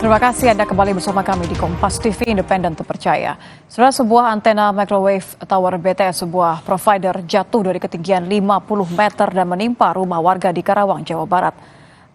Terima kasih Anda kembali bersama kami di Kompas TV Independen Terpercaya. Saudara, sebuah antena microwave tower BTS sebuah provider jatuh dari ketinggian 50 meter dan menimpa rumah warga di Karawang, Jawa Barat.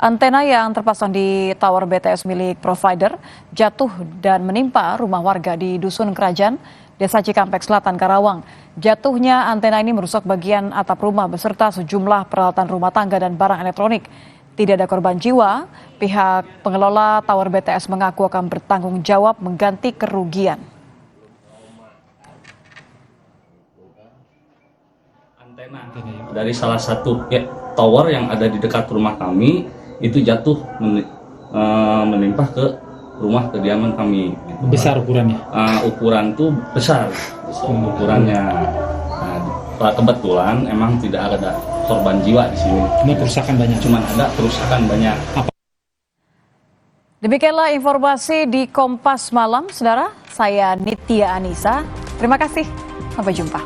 Antena yang terpasang di tower BTS milik provider jatuh dan menimpa rumah warga di Dusun Kerajaan, Desa Cikampek Selatan, Karawang. Jatuhnya antena ini merusak bagian atap rumah beserta sejumlah peralatan rumah tangga dan barang elektronik. Tidak ada korban jiwa, pihak pengelola tower BTS mengaku akan bertanggung jawab mengganti kerugian. Antena dari salah satu tower yang ada di dekat rumah kami itu jatuh menimpa ke rumah kediaman kami. Gitu. Besar ukurannya? Ukuran tuh besar ukurannya. Nah, kebetulan emang tidak ada korban jiwa di sini. Cuma kerusakan banyak. Cuman ada kerusakan banyak. Demikianlah informasi di Kompas Malam, saudara. Saya Nitya Anissa. Terima kasih. Sampai jumpa.